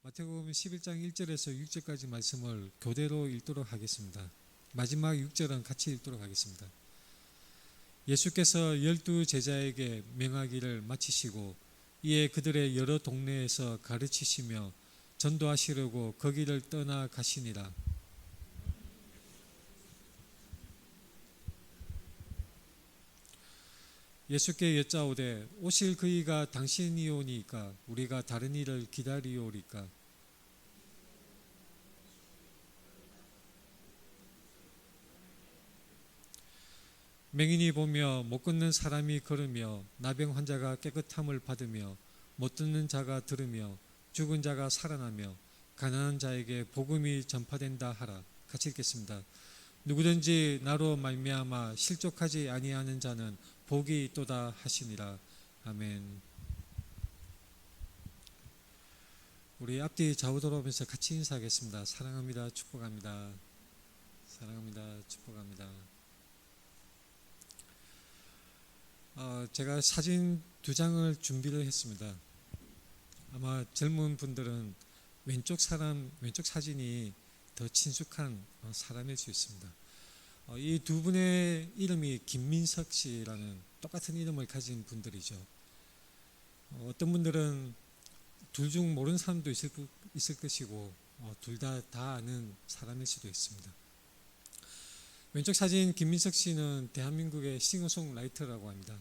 마태복음 11장 1절에서 6절까지 말씀을 교대로 읽도록 하겠습니다. 마지막 6절은 같이 읽도록 하겠습니다. 예수께서 12 제자에게 명하기를 마치시고 이에 그들의 여러 동네에서 가르치시며 전도하시려고 거기를 떠나 가시니라. 예수께 여짜오되 오실 그이가 당신이오니까 우리가 다른 이를 기다리오리까. 맹인이 보며 못 걷는 사람이 걸으며 나병 환자가 깨끗함을 받으며 못 듣는 자가 들으며 죽은 자가 살아나며 가난한 자에게 복음이 전파된다 하라. 같이 읽겠습니다. 누구든지 나로 말미암아 실족하지 아니하는 자는 복이 있도다 하시니라. 아멘. 우리 앞뒤 좌우 돌아보면서 같이 인사하겠습니다. 사랑합니다. 축복합니다. 사랑합니다. 축복합니다. 제가 사진 2장을 준비를 했습니다. 아마 젊은 분들은 왼쪽 사진이 더 친숙한 사람일 수 있습니다. 이 두 분의 이름이 김민석 씨라는 똑같은 이름을 가진 분들이죠. 어떤 분들은 둘 중 모르는 사람도 있을 것이고 둘 다 아는 사람일 수도 있습니다. 왼쪽 사진 김민석 씨는 대한민국의 싱어송라이터라고 합니다.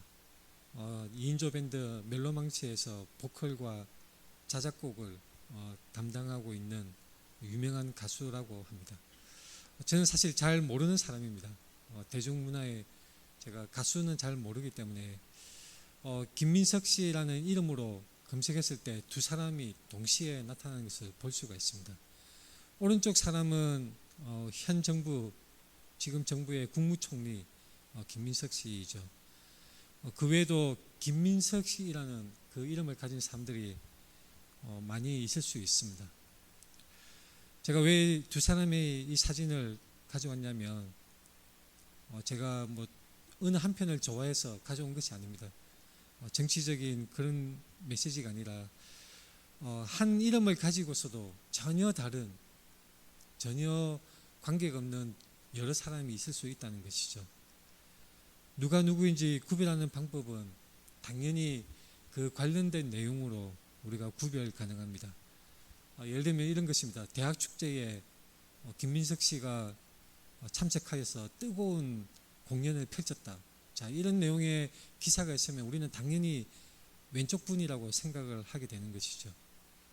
2인조 밴드 멜로망치에서 보컬과 자작곡을 담당하고 있는 유명한 가수라고 합니다. 저는 사실 잘 모르는 사람입니다. 대중문화에 제가 가수는 잘 모르기 때문에 김민석 씨라는 이름으로 검색했을 때 두 사람이 동시에 나타나는 것을 볼 수가 있습니다. 오른쪽 사람은 현 정부 지금 정부의 국무총리 김민석 씨이죠. 그 외에도 김민석 씨라는 그 이름을 가진 사람들이 많이 있을 수 있습니다. 제가 왜 두 사람의 이 사진을 가져왔냐면 제가 어느 한 편을 좋아해서 가져온 것이 아닙니다. 정치적인 그런 메시지가 아니라 한 이름을 가지고서도 전혀 다른 전혀 관계가 없는 여러 사람이 있을 수 있다는 것이죠. 누가 누구인지 구별하는 방법은 당연히 그 관련된 내용으로 우리가 구별 가능합니다. 예를 들면 이런 것입니다. 대학 축제에 김민석 씨가 참석하여서 뜨거운 공연을 펼쳤다. 자, 이런 내용의 기사가 있으면 우리는 당연히 왼쪽 분이라고 생각을 하게 되는 것이죠.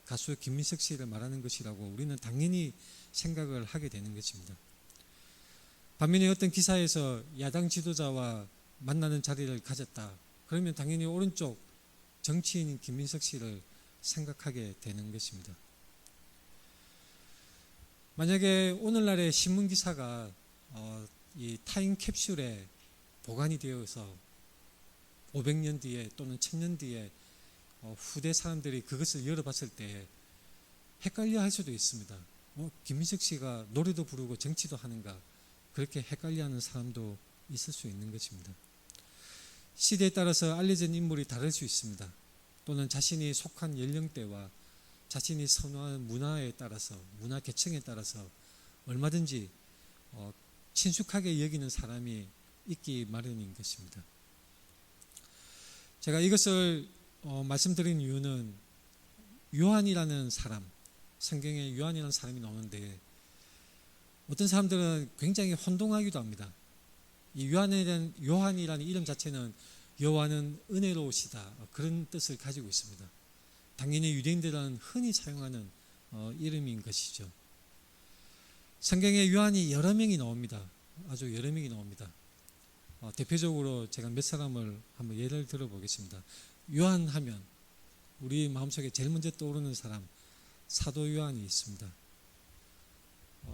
가수 김민석 씨를 말하는 것이라고 우리는 당연히 생각을 하게 되는 것입니다. 반면에 어떤 기사에서 야당 지도자와 만나는 자리를 가졌다. 그러면 당연히 오른쪽 정치인인 김민석 씨를 생각하게 되는 것입니다. 만약에 오늘날의 신문 기사가 이 타임캡슐에 보관이 되어서 500년 뒤에 또는 1000년 뒤에 후대 사람들이 그것을 열어봤을 때 헷갈려 할 수도 있습니다. 김민석 씨가 노래도 부르고 정치도 하는가, 그렇게 헷갈려하는 사람도 있을 수 있는 것입니다. 시대에 따라서 알려진 인물이 다를 수 있습니다. 또는 자신이 속한 연령대와 자신이 선호하는 문화에 따라서, 문화 계층에 따라서 얼마든지 친숙하게 여기는 사람이 있기 마련인 것입니다. 제가 이것을 말씀드린 이유는 요한이라는 사람, 성경에 요한이라는 사람이 나오는데 어떤 사람들은 굉장히 혼동하기도 합니다. 이 요한이라는 이름 자체는 여호와는 은혜로우시다, 그런 뜻을 가지고 있습니다. 당연히 유대인들은 흔히 사용하는 이름인 것이죠. 성경에 요한이 여러 명이 나옵니다. 아주 여러 명이 나옵니다. 대표적으로 제가 몇 사람을 한번 예를 들어보겠습니다. 요한 하면 우리 마음속에 제일 먼저 떠오르는 사람, 사도 요한이 있습니다.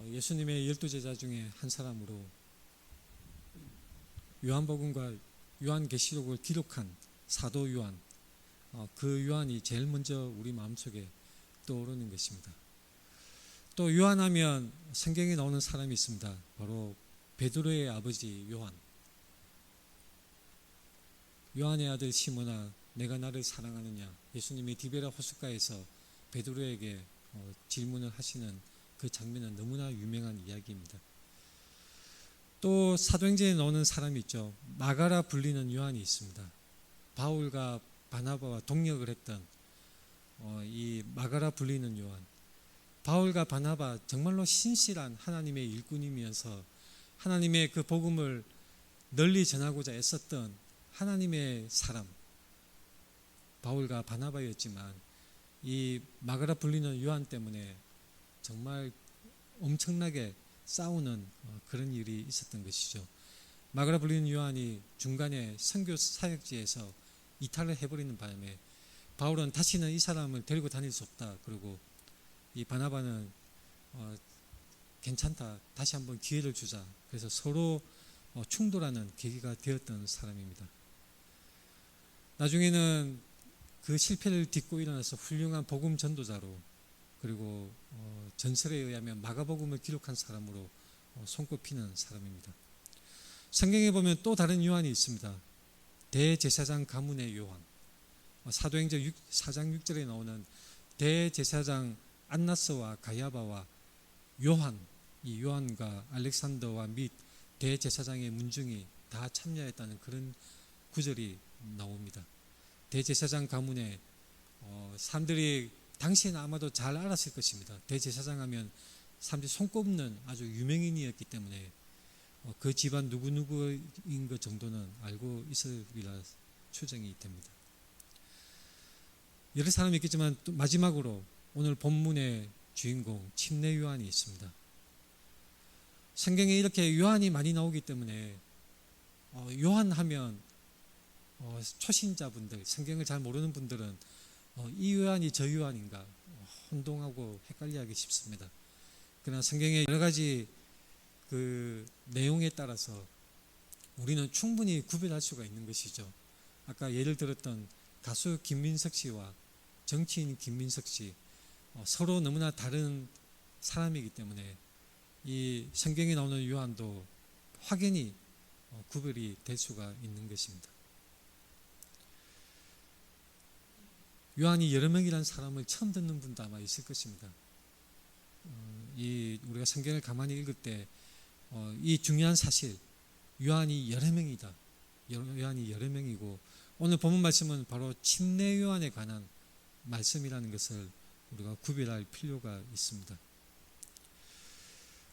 예수님의 12제자 중에 한 사람으로 요한복음과 요한계시록을 기록한 사도 요한, 그 요한이 제일 먼저 우리 마음속에 떠오르는 것입니다. 또 요한하면 성경에 나오는 사람이 있습니다. 바로 베드로의 아버지 요한. 요한의 아들 시몬아, 내가 나를 사랑하느냐? 예수님이 디베라 호숫가에서 베드로에게 질문을 하시는 그 장면은 너무나 유명한 이야기입니다. 또 사도행전에 나오는 사람이 있죠. 마가라 불리는 요한이 있습니다. 바울과 바나바와 동역을 했던 이 마가라 불리는 요한. 바울과 바나바 정말로 신실한 하나님의 일꾼이면서 하나님의 그 복음을 널리 전하고자 애썼던 하나님의 사람 바울과 바나바였지만 이 마가라 불리는 요한 때문에 정말 엄청나게 싸우는 그런 일이 있었던 것이죠. 마가라 불리는 요한이 중간에 선교 사역지에서 이탈을 해버리는 바람에 바울은 다시는 이 사람을 데리고 다닐 수 없다. 그리고 이 바나바는 괜찮다. 다시 한번 기회를 주자. 그래서 서로 충돌하는 계기가 되었던 사람입니다. 나중에는 그 실패를 딛고 일어나서 훌륭한 복음 전도자로 그리고 전설에 의하면 마가복음을 기록한 사람으로 손꼽히는 사람입니다. 성경에 보면 또 다른 요한이 있습니다. 대제사장 가문의 요한. 사도행전 4장 6절에 나오는 대제사장 안나스와 가야바와 요한, 이 요한과 알렉산더와 및 대제사장의 문중이 다 참여했다는 그런 구절이 나옵니다. 대제사장 가문에 사람들이 당시에는 아마도 잘 알았을 것입니다. 대제사장 하면 사람들이 손꼽는 아주 유명인이었기 때문에 그 집안 누구누구인 것 정도는 알고 있으리라 추정이 됩니다. 여러 사람이 있겠지만 또 마지막으로 오늘 본문의 주인공 침례 요한이 있습니다. 성경에 이렇게 요한이 많이 나오기 때문에 요한 하면 초신자분들, 성경을 잘 모르는 분들은 이 요한이 저 요한인가 혼동하고 헷갈려하기 쉽습니다. 그러나 성경의 여러 가지 그 내용에 따라서 우리는 충분히 구별할 수가 있는 것이죠. 아까 예를 들었던 가수 김민석 씨와 정치인 김민석 씨 서로 너무나 다른 사람이기 때문에 이 성경에 나오는 요한도 확연히 구별이 될 수가 있는 것입니다. 요한이 여러 명이라는 사람을 처음 듣는 분도 아마 있을 것입니다. 우리가 성경을 가만히 읽을 때 이 중요한 사실 요한이 여러 명이다. 요한이 여러 명이고 오늘 본문 말씀은 바로 침례 요한에 관한 말씀이라는 것을 우리가 구별할 필요가 있습니다.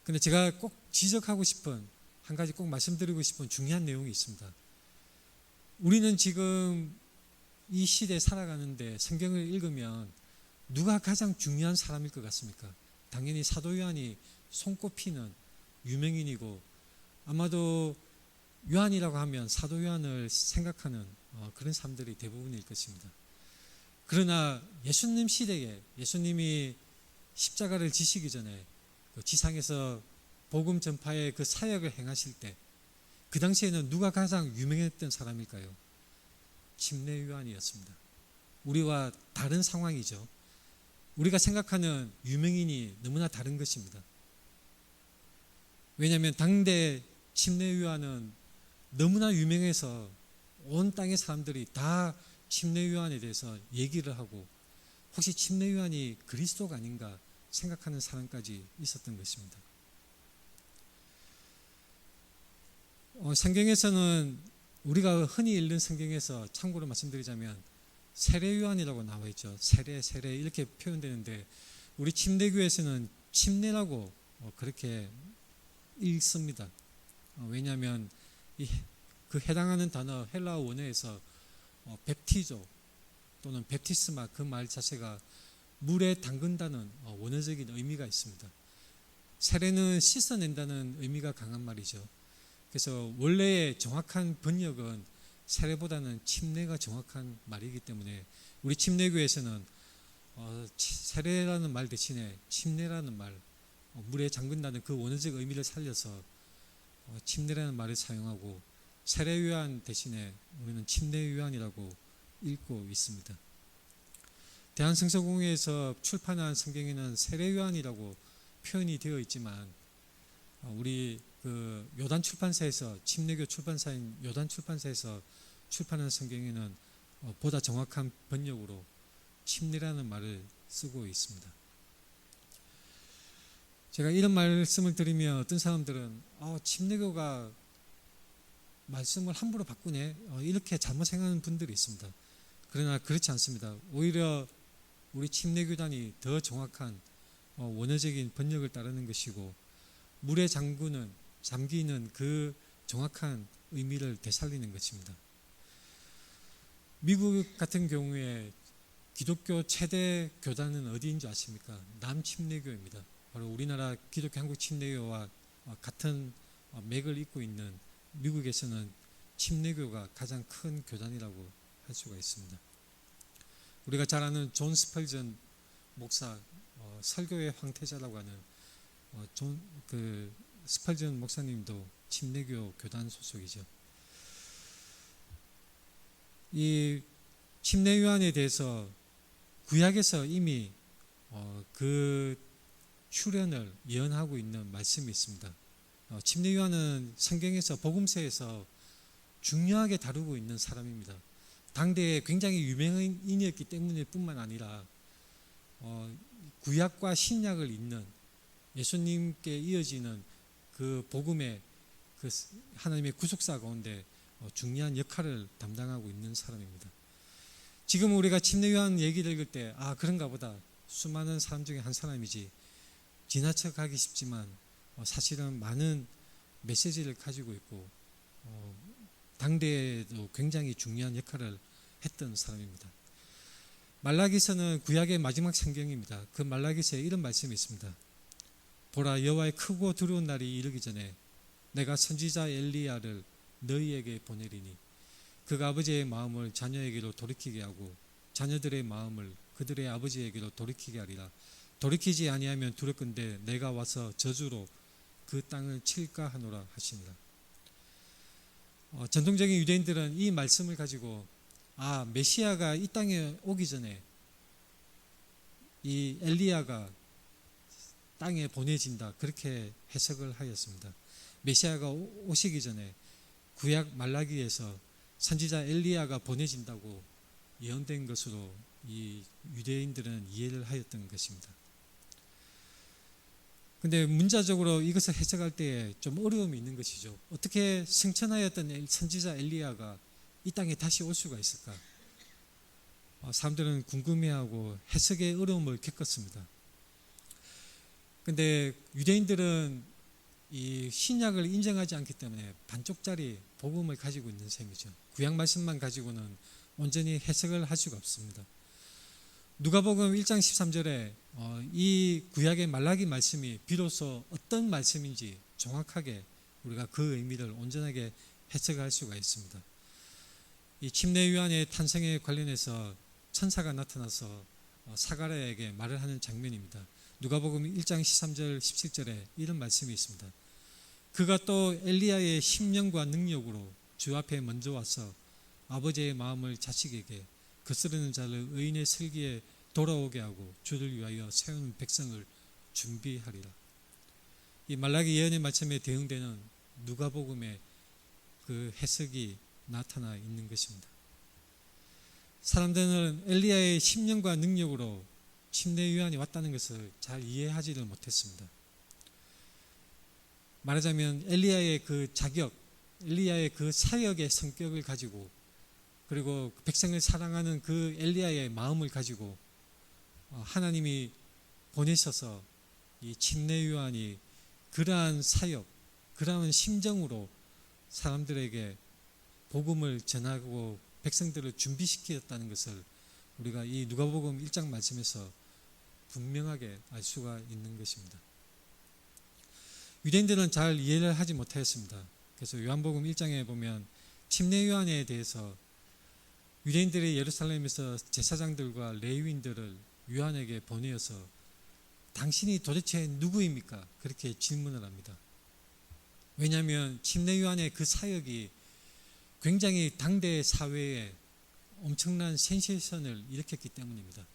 그런데 제가 꼭 지적하고 싶은 한 가지 꼭 말씀드리고 싶은 중요한 내용이 있습니다. 우리는 지금 이 시대에 살아가는데 성경을 읽으면 누가 가장 중요한 사람일 것 같습니까? 당연히 사도 요한이 손꼽히는 유명인이고 아마도 요한이라고 하면 사도 요한을 생각하는 그런 사람들이 대부분일 것입니다. 그러나 예수님 시대에 예수님이 십자가를 지시기 전에 그 지상에서 복음 전파의 그 사역을 행하실 때 그 당시에는 누가 가장 유명했던 사람일까요? 침례 요한이었습니다. 우리와 다른 상황이죠. 우리가 생각하는 유명인이 너무나 다른 것입니다. 왜냐하면 당대 침례 요한은 너무나 유명해서 온 땅의 사람들이 다 침례 요한에 대해서 얘기를 하고 혹시 침례 요한이 그리스도가 아닌가 생각하는 사람까지 있었던 것입니다. 성경에서는 우리가 흔히 읽는 성경에서 참고로 말씀드리자면 세례 요한이라고 나와 있죠. 세례 이렇게 표현되는데 우리 침례교에서는 침례라고 그렇게 읽습니다. 왜냐하면 그 해당하는 단어 헬라어 원어에서 베프티조 또는 베프티스마 그 말 자체가 물에 담근다는 원어적인 의미가 있습니다. 세례는 씻어낸다는 의미가 강한 말이죠. 그래서 원래의 정확한 번역은 세례보다는 침례가 정확한 말이기 때문에 우리 침례교에서는 세례라는 말 대신에 침례라는 말, 물에 잠근다는 그 원어적 의미를 살려서 침례라는 말을 사용하고 세례 요한 대신에 우리는 침례 요한이라고 읽고 있습니다. 대한성서공회에서 출판한 성경에는 세례 요한이라고 표현이 되어 있지만 우리 그 요단 출판사에서 침례교 출판사인 요단 출판사에서 출판한 성경에는 보다 정확한 번역으로 침례라는 말을 쓰고 있습니다. 제가 이런 말씀을 드리면 어떤 사람들은 침례교가 말씀을 함부로 바꾸네, 이렇게 잘못 생각하는 분들이 있습니다. 그러나 그렇지 않습니다. 오히려 우리 침례교단이 더 정확한 원어적인 번역을 따르는 것이고, 물에 잠기는 그 정확한 의미를 되살리는 것입니다. 미국 같은 경우에 기독교 최대 교단은 어디인지 아십니까? 남침례교입니다. 바로 우리나라 기독교 한국 침례교와 같은 맥을 잇고 있는 미국에서는 침례교가 가장 큰 교단이라고 할 수가 있습니다. 우리가 잘 아는 존 스펄전 목사, 설교의 황태자라고 하는 스펄전 목사님도 침례교 교단 소속이죠. 이 침례요한에 대해서 구약에서 이미 그 출현을 예언하고 있는 말씀이 있습니다. 침례요한은 성경에서 복음서에서 중요하게 다루고 있는 사람입니다. 당대에 굉장히 유명인이었기 때문일 뿐만 아니라 구약과 신약을 잇는 예수님께 이어지는 그 복음의 그 하나님의 구속사 가운데 중요한 역할을 담당하고 있는 사람입니다. 지금 우리가 침례요한 얘기를 읽을 때 그런가 보다, 수많은 사람 중에 한 사람이지, 지나쳐 가기 쉽지만 사실은 많은 메시지를 가지고 있고 당대에도 굉장히 중요한 역할을 했던 사람입니다. 말라기서는 구약의 마지막 성경입니다. 그 말라기서에 이런 말씀이 있습니다. 보라, 여호와의 크고 두려운 날이 이르기 전에 내가 선지자 엘리야를 너희에게 보내리니 그가 아버지의 마음을 자녀에게로 돌이키게 하고 자녀들의 마음을 그들의 아버지에게로 돌이키게 하리라. 돌이키지 아니하면 두렵건대 내가 와서 저주로 그 땅을 칠까 하노라 하시니라. 전통적인 유대인들은 이 말씀을 가지고 메시아가 이 땅에 오기 전에 이 엘리야가 땅에 보내진다, 그렇게 해석을 하였습니다. 메시아가 오시기 전에 구약 말라기에서 선지자 엘리야가 보내진다고 예언된 것으로 이 유대인들은 이해를 하였던 것입니다. 그런데 문자적으로 이것을 해석할 때에 좀 어려움이 있는 것이죠. 어떻게 승천하였던 선지자 엘리야가 이 땅에 다시 올 수가 있을까? 사람들은 궁금해하고 해석의 어려움을 겪었습니다. 그런데 유대인들은 이 신약을 인정하지 않기 때문에 반쪽짜리 복음을 가지고 있는 셈이죠. 구약 말씀만 가지고는 온전히 해석을 할 수가 없습니다. 누가복음 1장 13절에 이 구약의 말라기 말씀이 비로소 어떤 말씀인지 정확하게 우리가 그 의미를 온전하게 해석할 수가 있습니다. 이 침례요한의 탄생에 관련해서 천사가 나타나서 사가랴에게 말을 하는 장면입니다. 누가복음 1장 13절 17절에 이런 말씀이 있습니다. 그가 또 엘리야의 심령과 능력으로 주 앞에 먼저 와서 아버지의 마음을 자식에게 거스르는 자를 의인의 슬기에 돌아오게 하고 주를 위하여 세우는 백성을 준비하리라. 이 말라기 예언의 말씀에 대응되는 누가복음의 그 해석이 나타나 있는 것입니다. 사람들은 엘리야의 심령과 능력으로 침례요한이 왔다는 것을 잘 이해하지를 못했습니다. 말하자면 엘리야의 그 자격, 엘리야의 그 사역의 성격을 가지고, 그리고 백성을 사랑하는 그 엘리야의 마음을 가지고 하나님이 보내셔서 이 침례요한이 그러한 사역, 그러한 심정으로 사람들에게 복음을 전하고 백성들을 준비시켰다는 것을 우리가 이 누가복음 1장 말씀에서 분명하게 알 수가 있는 것입니다. 유대인들은 잘 이해를 하지 못하였습니다. 그래서 요한복음 1장에 보면 침례요한에 대해서 유대인들이 예루살렘에서 제사장들과 레위인들을 요한에게 보내어서 당신이 도대체 누구입니까? 그렇게 질문을 합니다. 왜냐하면 침례요한의 그 사역이 굉장히 당대 사회에 엄청난 센세이션을 일으켰기 때문입니다.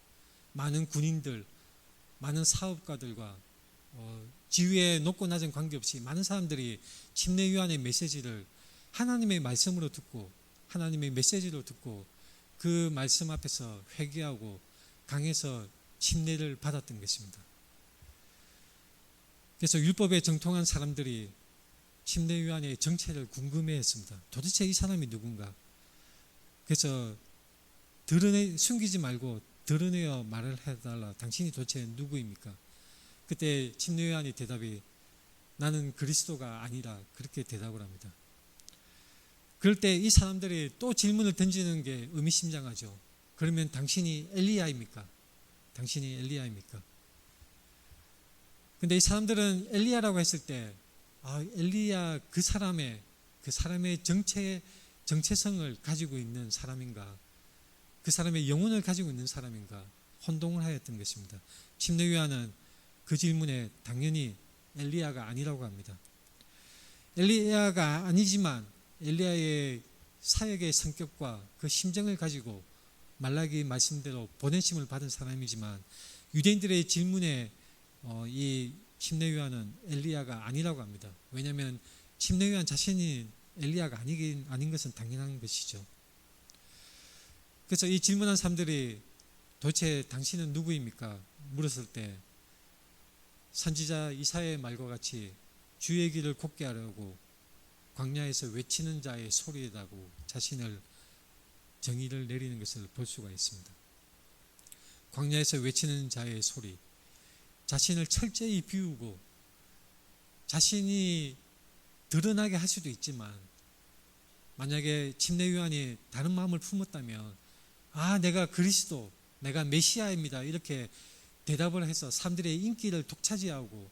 많은 군인들, 많은 사업가들과 지위에 높고 낮은 관계없이 많은 사람들이 침례요한의 메시지를 하나님의 말씀으로 듣고 하나님의 메시지로 듣고 그 말씀 앞에서 회개하고, 강해서 침례를 받았던 것입니다. 그래서 율법에 정통한 사람들이 침례요한의 정체를 궁금해했습니다. 도대체 이 사람이 누군가? 그래서 숨기지 말고 드러내어 말을 해달라. 당신이 도대체 누구입니까? 그때 침례요한의 대답이 나는 그리스도가 아니라, 그렇게 대답을 합니다. 그럴 때 이 사람들이 또 질문을 던지는 게 의미심장하죠. 그러면 당신이 엘리야입니까? 당신이 엘리야입니까? 근데 이 사람들은 엘리야라고 했을 때, 엘리야 그 사람의 정체성을 가지고 있는 사람인가? 그 사람의 영혼을 가지고 있는 사람인가? 혼동을 하였던 것입니다. 침례요한은 그 질문에 당연히 엘리야가 아니라고 합니다. 엘리야가 아니지만 엘리야의 사역의 성격과 그 심정을 가지고 말라기 말씀대로 보내심을 받은 사람이지만, 유대인들의 질문에 이 침례요한은 엘리야가 아니라고 합니다. 왜냐하면 침례요한 자신이 엘리야가 아닌 것은 당연한 것이죠. 그래서 이 질문한 사람들이 도대체 당신은 누구입니까? 물었을 때 선지자 이사야의 말과 같이 주의 길을 곱게 하려고 광야에서 외치는 자의 소리라고 자신을 정의를 내리는 것을 볼 수가 있습니다. 광야에서 외치는 자의 소리, 자신을 철저히 비우고 자신이 드러나게 할 수도 있지만, 만약에 침례요한이 다른 마음을 품었다면 내가 그리스도, 내가 메시아입니다, 이렇게 대답을 해서 사람들의 인기를 독차지하고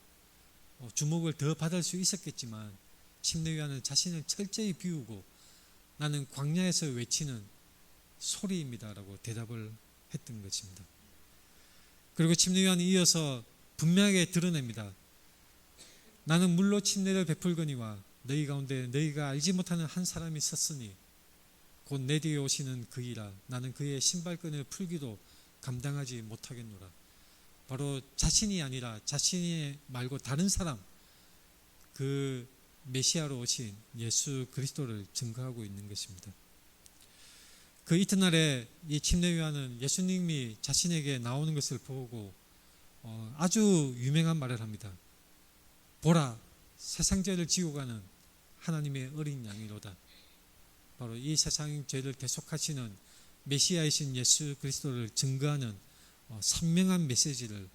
주목을 더 받을 수 있었겠지만, 침례요한은 자신을 철저히 비우고 나는 광야에서 외치는 소리입니다라고 대답을 했던 것입니다. 그리고 침례요한이 이어서 분명하게 드러냅니다. 나는 물로 침례를 베풀거니와 너희 가운데 너희가 알지 못하는 한 사람이 섰으니 곧 내 뒤에 오시는 그이라. 나는 그의 신발끈을 풀기도 감당하지 못하겠노라. 바로 자신이 아니라 자신이 말고 다른 사람, 그 메시아로 오신 예수 그리스도를 증거하고 있는 것입니다. 그 이튿날에 이 침례요한은 예수님이 자신에게 나오는 것을 보고 아주 유명한 말을 합니다. 보라, 세상 죄를 지고 가는 하나님의 어린 양이로다. 바로 이 세상 죄를 대속하시는 메시아이신 예수 그리스도를 증거하는 선명한 메시지를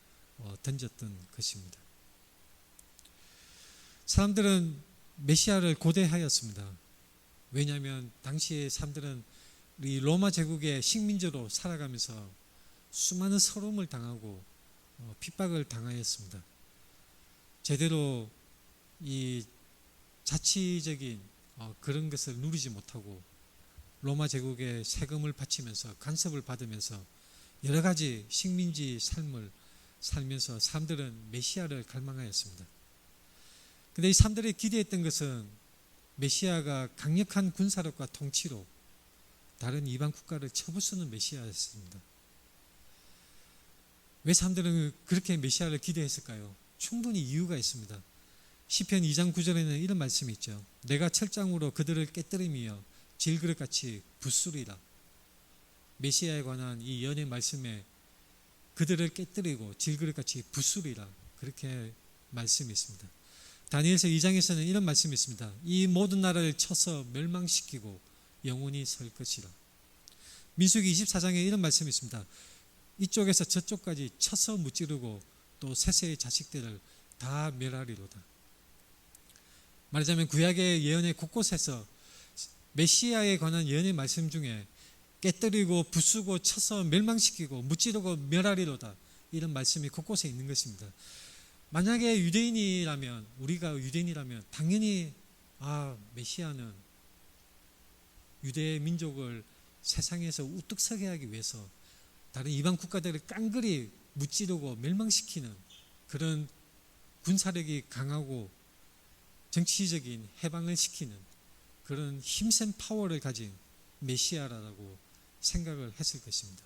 던졌던 것입니다. 사람들은 메시아를 고대하였습니다. 왜냐하면 당시의 사람들은 이 로마 제국의 식민지로 살아가면서 수많은 서름을 당하고 핍박을 당하였습니다. 제대로 이 자치적인 그런 것을 누리지 못하고 로마 제국의 세금을 바치면서 간섭을 받으면서 여러 가지 식민지 삶을 살면서 사람들은 메시아를 갈망하였습니다. 그런데 이 사람들이 기대했던 것은 메시아가 강력한 군사력과 통치로 다른 이방 국가를 쳐부수는 메시아였습니다. 왜 사람들은 그렇게 메시아를 기대했을까요? 충분히 이유가 있습니다. 시편 2장 9절에는 이런 말씀이 있죠. 내가 철장으로 그들을 깨뜨리며 질그릇같이 부수리라. 메시아에 관한 이 예언의 말씀에 그들을 깨뜨리고 질그릇같이 부수리라, 그렇게 말씀이 있습니다. 다니엘서 2장에서는 이런 말씀이 있습니다. 이 모든 나라를 쳐서 멸망시키고 영원히 설 것이라. 민수기 24장에 이런 말씀이 있습니다. 이쪽에서 저쪽까지 쳐서 무찌르고 또 세세의 자식들을 다 멸하리로다. 말하자면 구약의 예언의 곳곳에서 메시아에 관한 예언의 말씀 중에 깨뜨리고 부수고 쳐서 멸망시키고 무찌르고 멸하리로다, 이런 말씀이 곳곳에 있는 것입니다. 만약에 유대인이라면, 우리가 유대인이라면 당연히 메시아는 유대 민족을 세상에서 우뚝 서게 하기 위해서 다른 이방 국가들을 깡그리 무찌르고 멸망시키는 그런 군사력이 강하고 정치적인 해방을 시키는 그런 힘센 파워를 가진 메시아라고 생각을 했을 것입니다.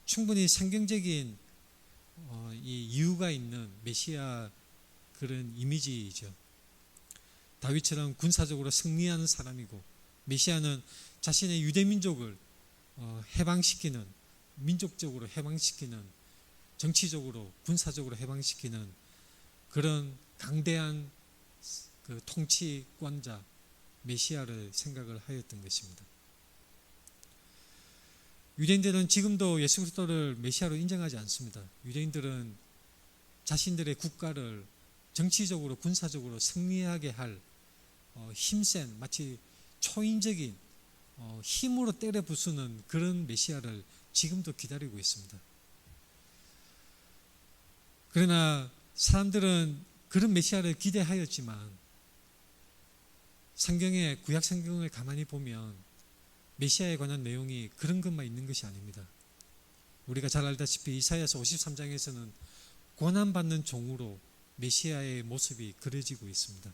충분히 성경적인 이 이유가 있는 메시아 그런 이미지이죠. 다윗처럼 군사적으로 승리하는 사람이고, 메시아는 자신의 유대 민족을 해방시키는, 민족적으로 해방시키는, 정치적으로 군사적으로 해방시키는 그런 강대한 그 통치권자 메시아를 생각을 하였던 것입니다. 유대인들은 지금도 예수 그리스도를 메시아로 인정하지 않습니다. 유대인들은 자신들의 국가를 정치적으로 군사적으로 승리하게 할 힘센 마치 초인적인 힘으로 때려 부수는 그런 메시아를 지금도 기다리고 있습니다. 그러나 사람들은 그런 메시아를 기대하였지만 성경의 구약 성경을 가만히 보면 메시아에 관한 내용이 그런 것만 있는 것이 아닙니다. 우리가 잘 알다시피 이사야서 53장에서는 고난받는 종으로 메시아의 모습이 그려지고 있습니다.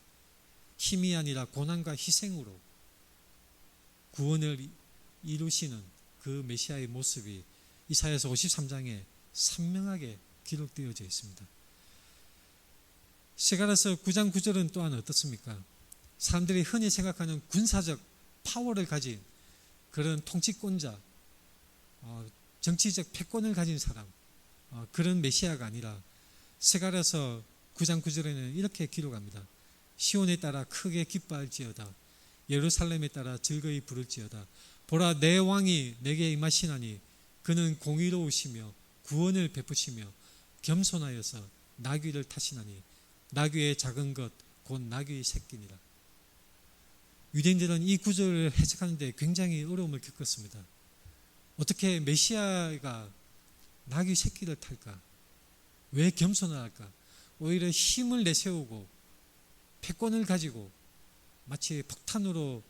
힘이 아니라 고난과 희생으로 구원을 이루시는 그 메시아의 모습이 이사야서 53장에 선명하게 기록되어져 있습니다. 스가랴서 9장 9절은 또한 어떻습니까? 사람들이 흔히 생각하는 군사적 파워를 가진 그런 통치권자, 정치적 패권을 가진 사람, 그런 메시아가 아니라 스가랴서 9장 9절에는 이렇게 기록합니다. 시온에 따라 크게 기뻐할지어다. 예루살렘에 따라 즐거이 부를지어다. 보라, 내 왕이 내게 임하시나니 그는 공의로우시며 구원을 베푸시며 겸손하여서 나귀를 타시나니 나귀의 작은 것 곧 나귀의 새끼니라. 유대인들은 이 구절을 해석하는데 굉장히 어려움을 겪었습니다. 어떻게 메시아가 나귀 새끼를 탈까? 왜 겸손을 할까? 오히려 힘을 내세우고 패권을 가지고 마치 폭탄으로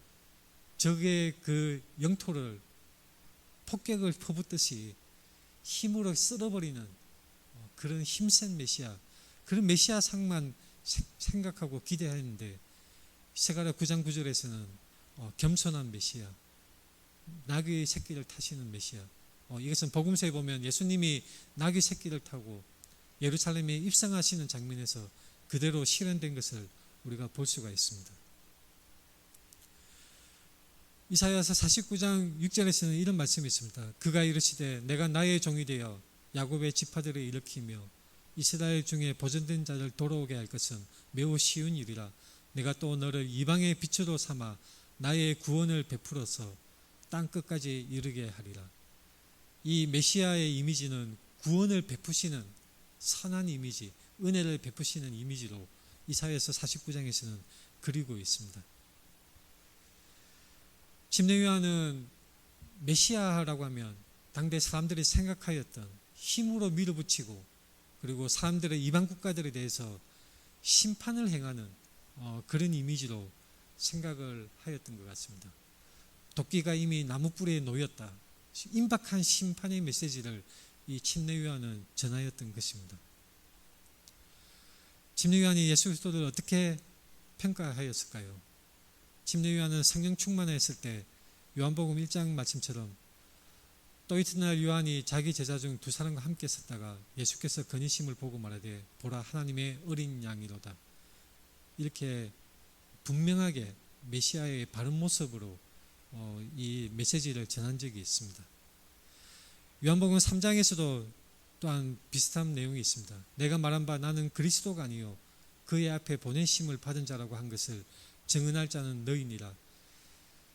적의 그 영토를 폭격을 퍼붓듯이 힘으로 쓸어버리는 그런 힘센 메시아, 그런 메시아 상만 생각하고 기대했는데 스가랴 9장 9절에서는 겸손한 메시아, 나귀의 새끼를 타시는 메시아. 이것은 복음서에 보면 예수님이 나귀 새끼를 타고 예루살렘에 입성하시는 장면에서 그대로 실현된 것을 우리가 볼 수가 있습니다. 이사야서 49장 6절에서는 이런 말씀이 있습니다. 그가 이르시되 내가 나의 종이 되어 야곱의 지파들을 일으키며 이스라엘 중에 보존된 자를 돌아오게 할 것은 매우 쉬운 일이라. 내가 또 너를 이방의 빛으로 삼아 나의 구원을 베풀어서 땅 끝까지 이르게 하리라. 이 메시아의 이미지는 구원을 베푸시는 선한 이미지, 은혜를 베푸시는 이미지로 이사야서 49장에서는 그리고 있습니다. 침례요한은 메시아라고 하면 당대 사람들이 생각하였던 힘으로 밀어붙이고 그리고 사람들의 이방 국가들에 대해서 심판을 행하는 그런 이미지로 생각을 하였던 것 같습니다. 도끼가 이미 나무 뿌리에 놓였다. 임박한 심판의 메시지를 이 침례요한은 전하였던 것입니다. 침례요한이 예수 그리스도를 어떻게 평가하였을까요? 침례요한은 성령 충만했을 때 요한복음 1장 말씀처럼 또 이튿날 요한이 자기 제자 중 두 사람과 함께 섰다가 예수께서 거니심을 보고 말하되 보라 하나님의 어린 양이로다. 이렇게 분명하게 메시아의 바른 모습으로 이 메시지를 전한 적이 있습니다. 요한복음 3장에서도 또한 비슷한 내용이 있습니다. 내가 말한 바 나는 그리스도가 아니요 그의 앞에 보내심을 받은 자라고 한 것을 증언할 자는 너희니라.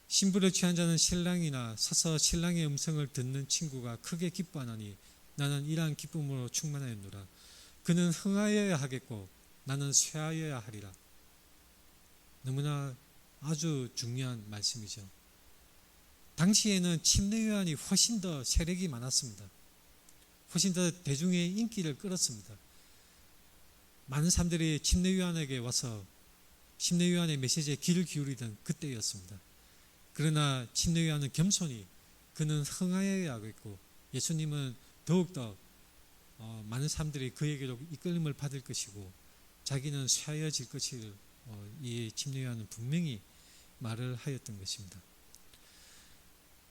신부를 취한 자는 신랑이나 서서 신랑의 음성을 듣는 친구가 크게 기뻐하나니 나는 이러한 기쁨으로 충만하였노라. 그는 흥하여야 하겠고 나는 쇠하여야 하리라. 너무나 아주 중요한 말씀이죠. 당시에는 침례요한이 훨씬 더 세력이 많았습니다. 훨씬 더 대중의 인기를 끌었습니다. 많은 사람들이 침례요한에게 와서 침례요한의 메시지에 귀를 기울이던 그때였습니다. 그러나 침례요한은 겸손히 그는 흥하여야 하겠고 예수님은 더욱더 많은 사람들이 그에게로 이끌림을 받을 것이고 자기는 쇠하여질 것을 이 침례요한은 분명히 말을 하였던 것입니다.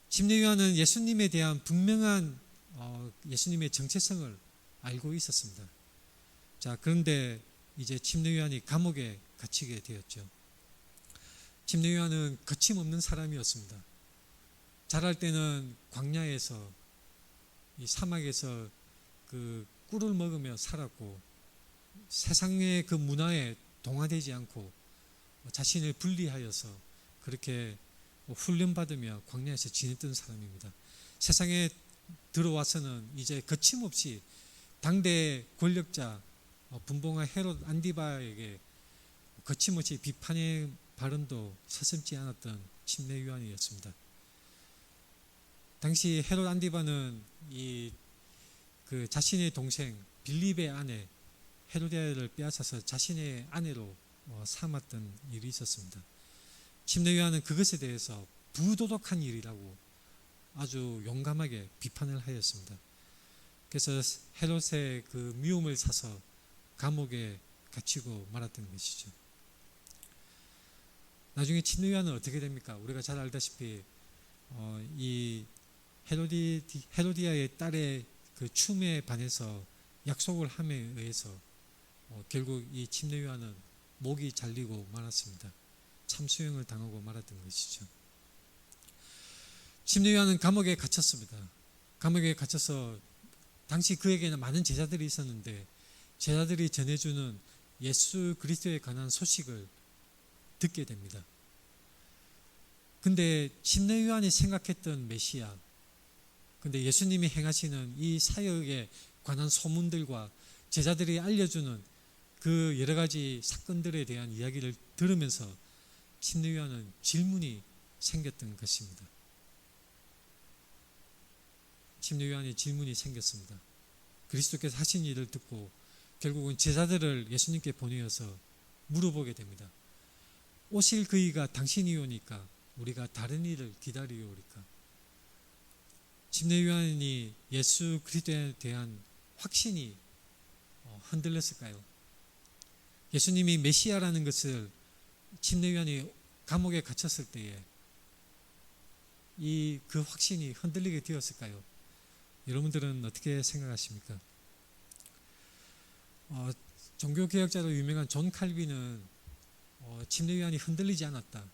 침례요한은 예수님에 대한 분명한 예수님의 정체성을 알고 있었습니다. 자, 그런데 이제 침례요한이 감옥에 갇히게 되었죠. 침례요한은 거침없는 사람이었습니다. 자랄 때는 광야에서 이 사막에서 그 꿀을 먹으며 살았고 세상의 그 문화에 동화되지 않고 자신을 분리하여서 그렇게 훈련받으며 광야에서 지냈던 사람입니다. 세상에 들어와서는 이제 거침없이 당대 권력자 분봉한 헤롯 안디바에게 거침없이 비판의 발언도 서슴지 않았던 침례 요한이었습니다. 당시 헤롯 안디바는 그 자신의 동생 빌립의 아내 헤로디아를 빼앗아서 자신의 아내로 삼았던 일이 있었습니다. 침례 요한은 그것에 대해서 부도덕한 일이라고 아주 용감하게 비판을 하였습니다. 그래서 헤롯의 그 미움을 사서 감옥에 갇히고 말았던 것이죠. 나중에 침례 요한은 어떻게 됩니까? 우리가 잘 알다시피 이 헤로디아의 딸의 그 춤에 반해서 약속을 함에 의해서 결국 이 침례 요한은 목이 잘리고 말았습니다. 참수형을 당하고 말았던 것이죠. 침례 요한은 감옥에 갇혔습니다. 감옥에 갇혀서 당시 그에게는 많은 제자들이 있었는데 제자들이 전해주는 예수 그리스도에 관한 소식을 듣게 됩니다. 근데 침례 요한이 생각했던 메시아, 근데 예수님이 행하시는 이 사역에 관한 소문들과 제자들이 알려주는 그 여러 가지 사건들에 대한 이야기를 들으면서 침례 요한은 질문이 생겼던 것입니다. 침례 요한의 질문이 생겼습니다. 그리스도께서 하신 일을 듣고 결국은 제자들을 예수님께 보내어서 물어보게 됩니다. 오실 그이가 당신이 오니까 우리가 다른 일을 기다리오리까? 침례 요한이 예수 그리스도에 대한 확신이 흔들렸을까요? 예수님이 메시아라는 것을 침례 요한이 감옥에 갇혔을 때에 그 확신이 흔들리게 되었을까요? 여러분들은 어떻게 생각하십니까? 종교개혁자로 유명한 존 칼빈은 침례 요한이 흔들리지 않았다.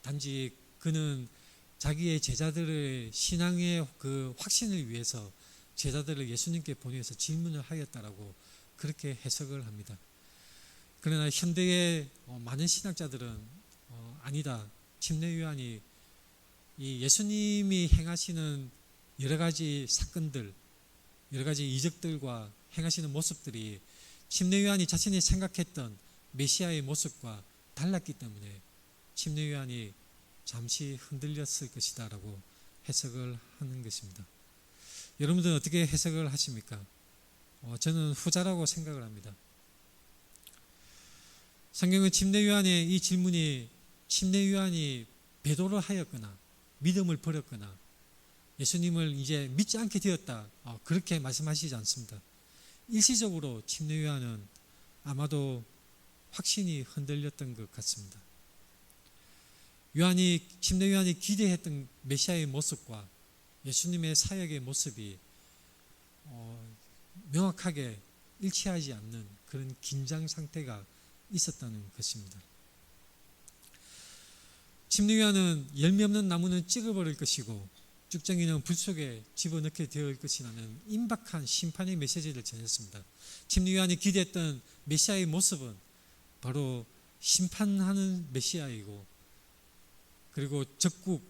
단지 그는 자기의 제자들의 신앙의 그 확신을 위해서 제자들을 예수님께 보내서 질문을 하였다라고 그렇게 해석을 합니다. 그러나 현대의 많은 신학자들은 아니다. 침례 요한이 이 예수님이 행하시는 여러 가지 사건들, 여러 가지 이적들과 행하시는 모습들이 침례 요한이 자신이 생각했던 메시아의 모습과 달랐기 때문에 침례 요한이 잠시 흔들렸을 것이다 라고 해석을 하는 것입니다. 여러분들은 어떻게 해석을 하십니까? 저는 후자라고 생각을 합니다. 성경은 침례 요한의 이 질문이 침례 요한이 배도를 하였거나 믿음을 버렸거나 예수님을 이제 믿지 않게 되었다 그렇게 말씀하시지 않습니다. 일시적으로 침례 요한은 아마도 확신이 흔들렸던 것 같습니다. 침례 요한이 기대했던 메시아의 모습과 예수님의 사역의 모습이 명확하게 일치하지 않는 그런 긴장 상태가 있었다는 것입니다. 침례 요한은 열매 없는 나무는 찍어버릴 것이고 쭉정이는 불 속에 집어넣게 되어올 것이라는 임박한 심판의 메시지를 전했습니다. 침례 요한이 기대했던 메시아의 모습은 바로 심판하는 메시아이고 그리고 적국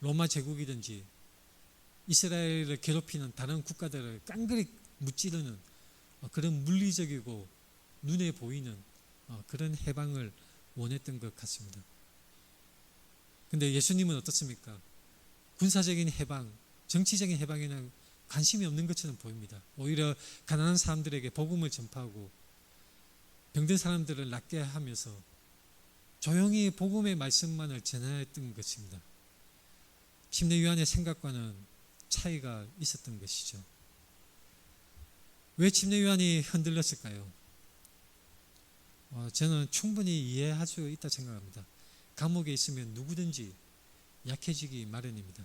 로마 제국이든지 이스라엘을 괴롭히는 다른 국가들을 깡그리 무찌르는 그런 물리적이고 눈에 보이는 그런 해방을 원했던 것 같습니다. 그런데 예수님은 어떻습니까? 군사적인 해방, 정치적인 해방에는 관심이 없는 것처럼 보입니다. 오히려 가난한 사람들에게 복음을 전파하고 병든 사람들을 낫게 하면서 조용히 복음의 말씀만을 전하였던 것입니다. 침례 요한의 생각과는 차이가 있었던 것이죠. 왜 침례 요한이 흔들렸을까요? 저는 충분히 이해할 수 있다 생각합니다. 감옥에 있으면 누구든지 약해지기 마련입니다.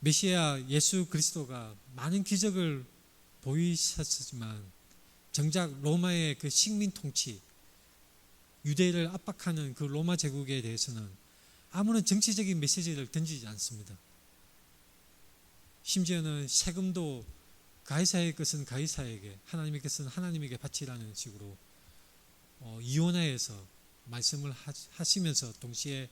메시아 예수 그리스도가 많은 기적을 보이셨지만 정작 로마의 그 식민 통치, 유대를 압박하는 그 로마 제국에 대해서는 아무런 정치적인 메시지를 던지지 않습니다. 심지어는 세금도 가이사의 것은 가이사에게, 하나님의 것은 하나님에게 바치라는 식으로 이원화해서 말씀을 하시면서 동시에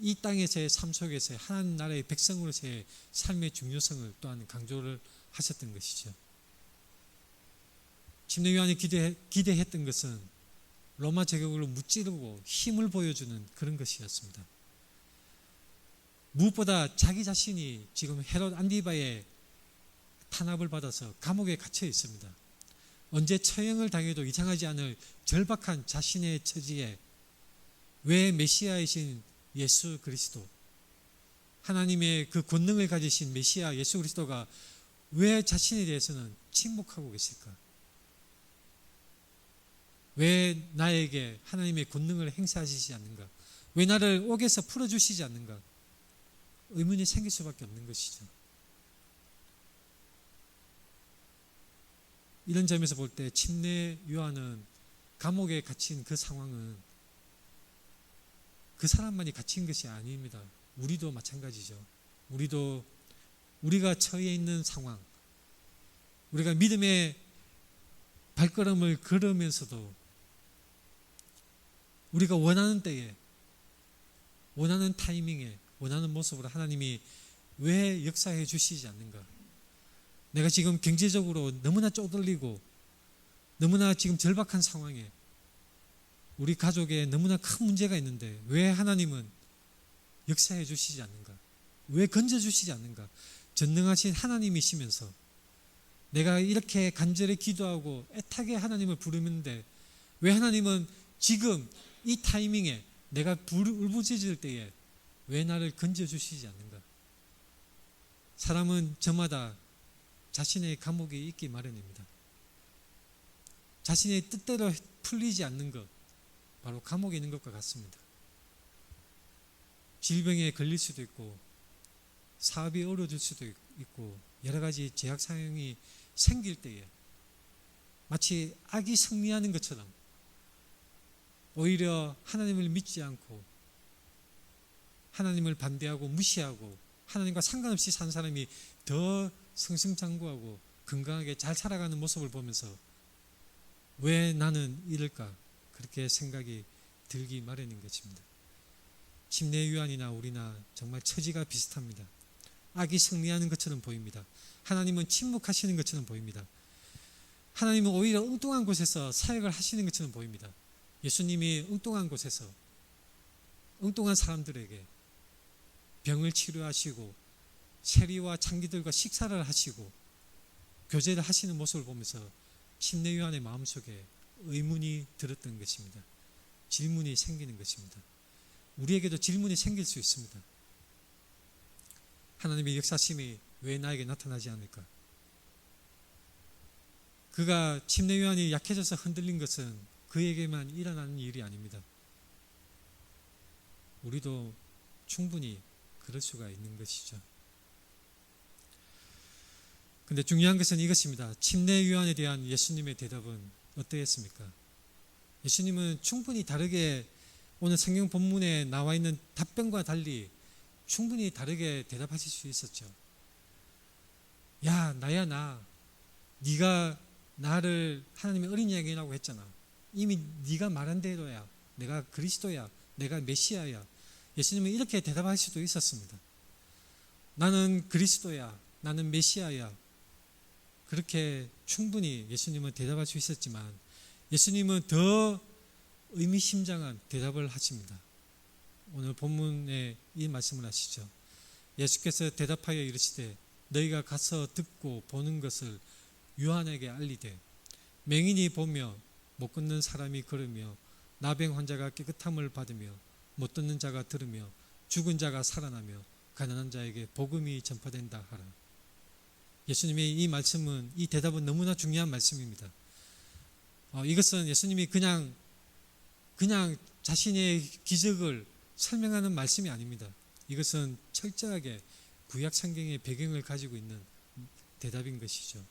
이 땅에서의 삶 속에서의 하나님 나라의 백성으로서의 삶의 중요성을 또한 강조를 하셨던 것이죠. 침례 요한이 기대했던 것은 로마 제국을 무찌르고 힘을 보여주는 그런 것이었습니다. 무엇보다 자기 자신이 지금 헤롯 안디바의 탄압을 받아서 감옥에 갇혀 있습니다. 언제 처형을 당해도 이상하지 않을 절박한 자신의 처지에 왜 메시아이신 예수 그리스도, 하나님의 그 권능을 가지신 메시아 예수 그리스도가 왜 자신에 대해서는 침묵하고 계실까? 왜 나에게 하나님의 권능을 행사하시지 않는가? 왜 나를 옥에서 풀어주시지 않는가? 의문이 생길 수밖에 없는 것이죠. 이런 점에서 볼 때 침례 요한은 감옥에 갇힌 그 상황은 그 사람만이 갇힌 것이 아닙니다. 우리도 마찬가지죠. 우리가 처해 있는 상황, 우리가 믿음의 발걸음을 걸으면서도 우리가 원하는 때에, 원하는 타이밍에, 원하는 모습으로 하나님이 왜 역사해 주시지 않는가? 내가 지금 경제적으로 너무나 쪼들리고 너무나 지금 절박한 상황에 우리 가족에 너무나 큰 문제가 있는데 왜 하나님은 역사해 주시지 않는가? 왜 건져 주시지 않는가? 전능하신 하나님이시면서 내가 이렇게 간절히 기도하고 애타게 하나님을 부르는데 왜 하나님은 지금 이 타이밍에 내가 울부짖을 때에 왜 나를 건져 주시지 않는가? 사람은 저마다 자신의 감옥에 있기 마련입니다. 자신의 뜻대로 풀리지 않는 것, 바로 감옥에 있는 것과 같습니다. 질병에 걸릴 수도 있고 사업이 어려워질 수도 있고 여러 가지 제약 상황이 생길 때에 마치 악이 승리하는 것처럼 오히려 하나님을 믿지 않고 하나님을 반대하고 무시하고 하나님과 상관없이 산 사람이 더 승승장구하고 건강하게 잘 살아가는 모습을 보면서 왜 나는 이럴까? 그렇게 생각이 들기 마련인 것입니다. 침례 요한이나 우리나 정말 처지가 비슷합니다. 악이 승리하는 것처럼 보입니다. 하나님은 침묵하시는 것처럼 보입니다. 하나님은 오히려 엉뚱한 곳에서 사역을 하시는 것처럼 보입니다. 예수님이 엉뚱한 곳에서 엉뚱한 사람들에게 병을 치료하시고 세리와 창기들과 식사를 하시고 교제를 하시는 모습을 보면서 침례 요한의 마음속에 의문이 들었던 것입니다. 질문이 생기는 것입니다. 우리에게도 질문이 생길 수 있습니다. 하나님의 역사심이 왜 나에게 나타나지 않을까? 그가 침례 요한이 약해져서 흔들린 것은 그에게만 일어나는 일이 아닙니다. 우리도 충분히 그럴 수가 있는 것이죠. 근데 중요한 것은 이것입니다. 침례 요한에 대한 예수님의 대답은 어떠했습니까? 예수님은 충분히 다르게 오늘 성경 본문에 나와 있는 답변과 달리 충분히 다르게 대답하실 수 있었죠. 야, 나야 나. 네가 나를 하나님의 어린 양이라고 했잖아. 이미 네가 말한 대로야. 내가 그리스도야. 내가 메시아야. 예수님은 이렇게 대답할 수도 있었습니다. 나는 그리스도야. 나는 메시아야. 그렇게 충분히 예수님은 대답할 수 있었지만 예수님은 더 의미심장한 대답을 하십니다. 오늘 본문에 이 말씀을 하시죠. 예수께서 대답하여 이르시되 너희가 가서 듣고 보는 것을 요한에게 알리되 맹인이 보며 못 걷는 사람이 걸으며 나병 환자가 깨끗함을 받으며 못 듣는 자가 들으며 죽은 자가 살아나며 가난한 자에게 복음이 전파된다 하라. 예수님의 이 말씀은, 이 대답은 너무나 중요한 말씀입니다. 이것은 예수님이 그냥 자신의 기적을 설명하는 말씀이 아닙니다. 이것은 철저하게 구약 성경의 배경을 가지고 있는 대답인 것이죠.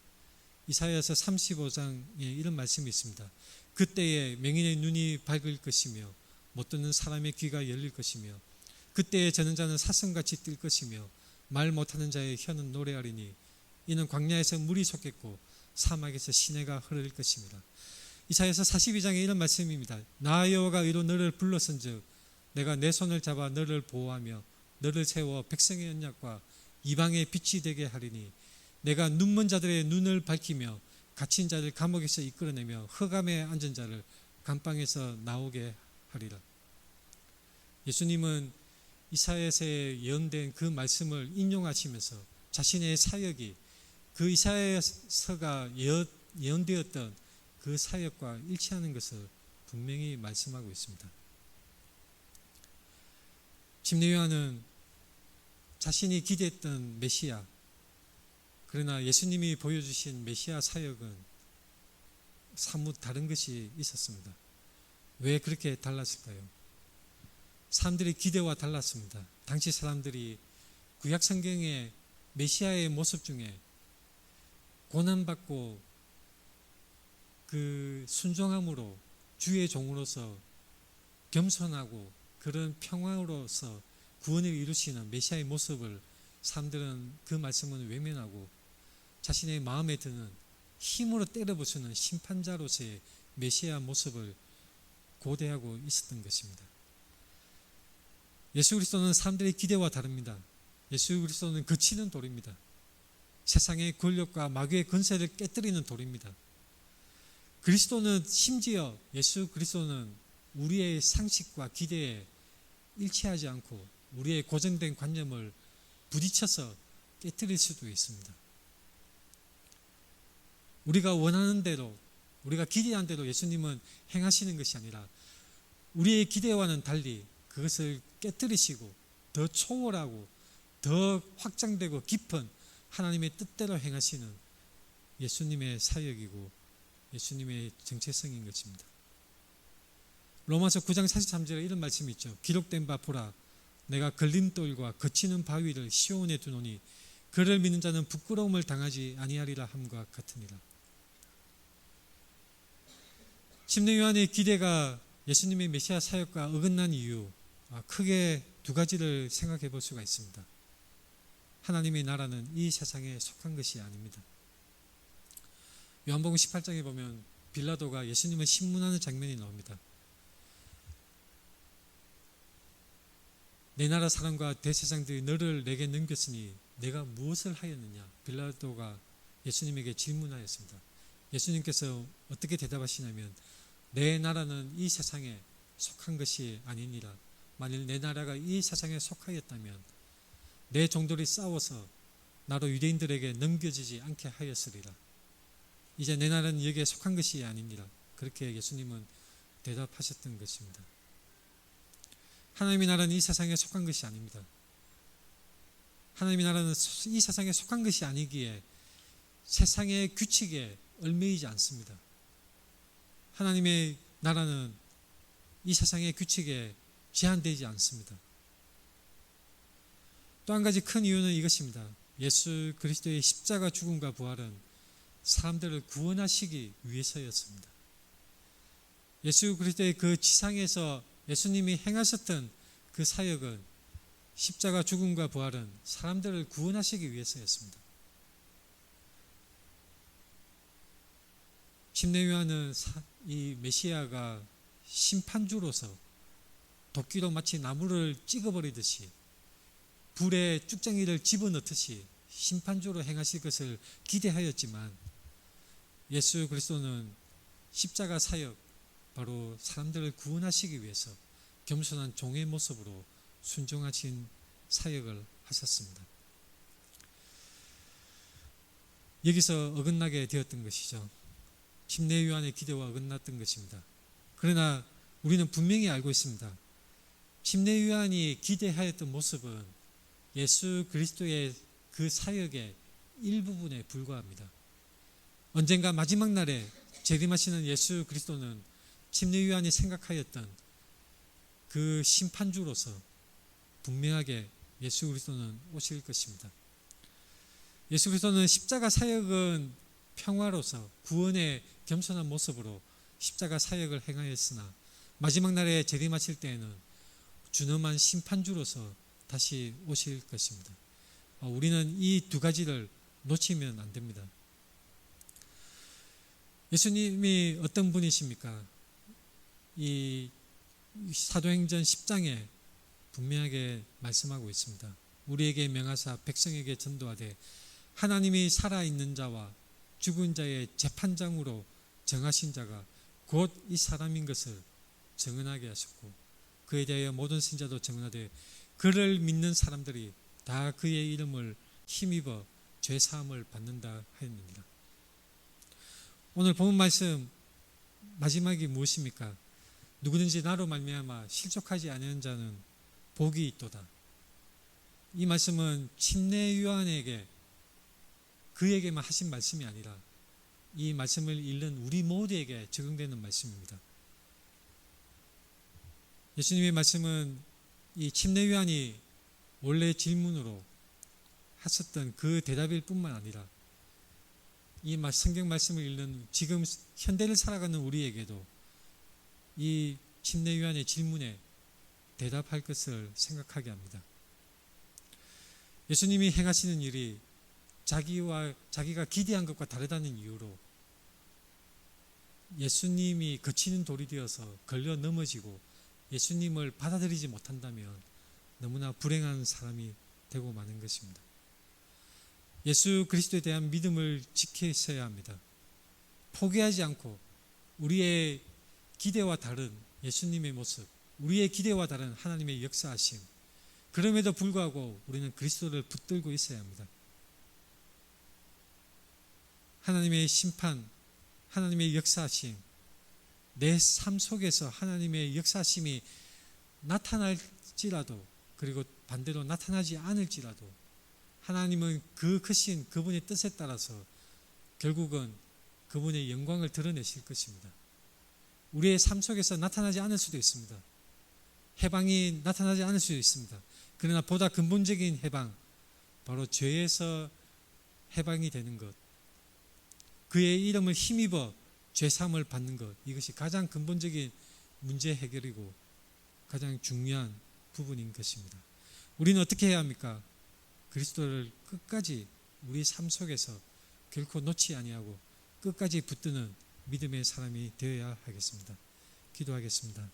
이사야서 35장에 이런 말씀이 있습니다. 그때에 맹인의 눈이 밝을 것이며 못 듣는 사람의 귀가 열릴 것이며 그때에 저는 자는 사슴같이 뛸 것이며 말 못하는 자의 혀는 노래하리니 이는 광야에서 물이 솟겠고 사막에서 시내가 흐를 것입니다. 이사야서 42장에 이런 말씀입니다. 나 여호와가 이로 너를 불렀은즉 내가 내 손을 잡아 너를 보호하며 너를 세워 백성의 언약과 이방의 빛이 되게 하리니 내가 눈먼 자들의 눈을 밝히며 갇힌 자를 감옥에서 이끌어내며 흑암에 앉은 자를 감방에서 나오게 하리라. 예수님은 이사야서에 예언된 그 말씀을 인용하시면서 자신의 사역이 그 이사야서가 예언되었던 그 사역과 일치하는 것을 분명히 말씀하고 있습니다. 침례요한은 자신이 기대했던 메시아, 그러나 예수님이 보여주신 메시아 사역은 사뭇 다른 것이 있었습니다. 왜 그렇게 달랐을까요? 사람들의 기대와 달랐습니다. 당시 사람들이 구약 성경의 메시아의 모습 중에 고난받고 그 순종함으로 주의 종으로서 겸손하고 그런 평화로서 구원을 이루시는 메시아의 모습을 사람들은 그 말씀은 외면하고 자신의 마음에 드는 힘으로 때려부수는 심판자로서의 메시아 모습을 고대하고 있었던 것입니다. 예수 그리스도는 사람들의 기대와 다릅니다. 예수 그리스도는 거치는 돌입니다. 세상의 권력과 마귀의 권세를 깨뜨리는 돌입니다. 그리스도는 심지어 예수 그리스도는 우리의 상식과 기대에 일치하지 않고 우리의 고정된 관념을 부딪혀서 깨뜨릴 수도 있습니다. 우리가 원하는 대로, 우리가 기대한 대로 예수님은 행하시는 것이 아니라 우리의 기대와는 달리 그것을 깨뜨리시고 더 초월하고 더 확장되고 깊은 하나님의 뜻대로 행하시는 예수님의 사역이고 예수님의 정체성인 것입니다. 로마서 9장 43절에 이런 말씀이 있죠. 기록된 바 보라, 내가 걸림돌과 거치는 바위를 시온에 두노니 그를 믿는 자는 부끄러움을 당하지 아니하리라 함과 같으니라. 침례 요한의 기대가 예수님의 메시아 사역과 어긋난 이유, 크게 두 가지를 생각해 볼 수가 있습니다. 하나님의 나라는 이 세상에 속한 것이 아닙니다. 요한복음 18장에 보면 빌라도가 예수님을 신문하는 장면이 나옵니다. 내 나라 사람과 대제사장들이 너를 내게 넘겼으니 내가 무엇을 하였느냐? 빌라도가 예수님에게 질문하였습니다. 예수님께서 어떻게 대답하시냐면 내 나라는 이 세상에 속한 것이 아니니라. 만일 내 나라가 이 세상에 속하였다면 내 종들이 싸워서 나로 유대인들에게 넘겨지지 않게 하였으리라. 이제 내 나라는 여기에 속한 것이 아니니라. 그렇게 예수님은 대답하셨던 것입니다. 하나님의 나라는 이 세상에 속한 것이 아닙니다. 하나님의 나라는 이 세상에 속한 것이 아니기에 세상의 규칙에 얽매이지 않습니다. 하나님의 나라는 이 세상의 규칙에 제한되지 않습니다. 또 한 가지 큰 이유는 이것입니다. 예수 그리스도의 십자가 죽음과 부활은 사람들을 구원하시기 위해서였습니다. 예수 그리스도의 그 지상에서 예수님이 행하셨던 그 사역은 십자가 죽음과 부활은 사람들을 구원하시기 위해서였습니다. 침례 요한은 이 메시아가 심판주로서 도끼로 마치 나무를 찍어버리듯이 불에 쭉정이를 집어넣듯이 심판주로 행하실 것을 기대하였지만 예수 그리스도는 십자가 사역, 바로 사람들을 구원하시기 위해서 겸손한 종의 모습으로 순종하신 사역을 하셨습니다. 여기서 어긋나게 되었던 것이죠. 침례 요한의 기대와 어긋났던 것입니다. 그러나 우리는 분명히 알고 있습니다. 침례 요한이 기대하였던 모습은 예수 그리스도의 그 사역의 일부분에 불과합니다. 언젠가 마지막 날에 재림하시는 예수 그리스도는 침례 요한이 생각하였던 그 심판주로서 분명하게 예수 그리스도는 오실 것입니다. 예수 그리스도는 십자가 사역은 평화로서 구원의 겸손한 모습으로 십자가 사역을 행하였으나 마지막 날에 재림하실 때에는 준엄한 심판주로서 다시 오실 것입니다. 우리는 이 두 가지를 놓치면 안 됩니다. 예수님이 어떤 분이십니까? 이 사도행전 10장에 분명하게 말씀하고 있습니다. 우리에게 명하사 백성에게 전도하되 하나님이 살아있는 자와 죽은 자의 재판장으로 정하신 자가 곧 이 사람인 것을 증언하게 하셨고 그에 대하여 모든 신자도 증언하되 그를 믿는 사람들이 다 그의 이름을 힘입어 죄사함을 받는다 하였느니라. 오늘 본 말씀 마지막이 무엇입니까? 누구든지 나로 말미암아 실족하지 않은 자는 복이 있도다. 이 말씀은 침례 요한에게 그에게만 하신 말씀이 아니라 이 말씀을 읽는 우리 모두에게 적용되는 말씀입니다. 예수님의 말씀은 이 침례 요한이 원래 질문으로 하셨던 그 대답일 뿐만 아니라 이 성경 말씀을 읽는 지금 현대를 살아가는 우리에게도 이 침례 요한의 질문에 대답할 것을 생각하게 합니다. 예수님이 행하시는 일이 자기가 기대한 것과 다르다는 이유로 예수님이 거치는 돌이 되어서 걸려 넘어지고 예수님을 받아들이지 못한다면 너무나 불행한 사람이 되고 마는 것입니다. 예수 그리스도에 대한 믿음을 지키셔야 합니다. 포기하지 않고 우리의 기대와 다른 예수님의 모습, 우리의 기대와 다른 하나님의 역사하심, 그럼에도 불구하고 우리는 그리스도를 붙들고 있어야 합니다. 하나님의 심판, 하나님의 역사하심, 내 삶 속에서 하나님의 역사하심이 나타날지라도 그리고 반대로 나타나지 않을지라도 하나님은 그 크신 그분의 뜻에 따라서 결국은 그분의 영광을 드러내실 것입니다. 우리의 삶 속에서 나타나지 않을 수도 있습니다. 해방이 나타나지 않을 수도 있습니다. 그러나 보다 근본적인 해방, 바로 죄에서 해방이 되는 것, 그의 이름을 힘입어 죄사함을 받는 것, 이것이 가장 근본적인 문제 해결이고 가장 중요한 부분인 것입니다. 우리는 어떻게 해야 합니까? 그리스도를 끝까지 우리 삶 속에서 결코 놓지 아니하고 끝까지 붙드는 믿음의 사람이 되어야 하겠습니다. 기도하겠습니다.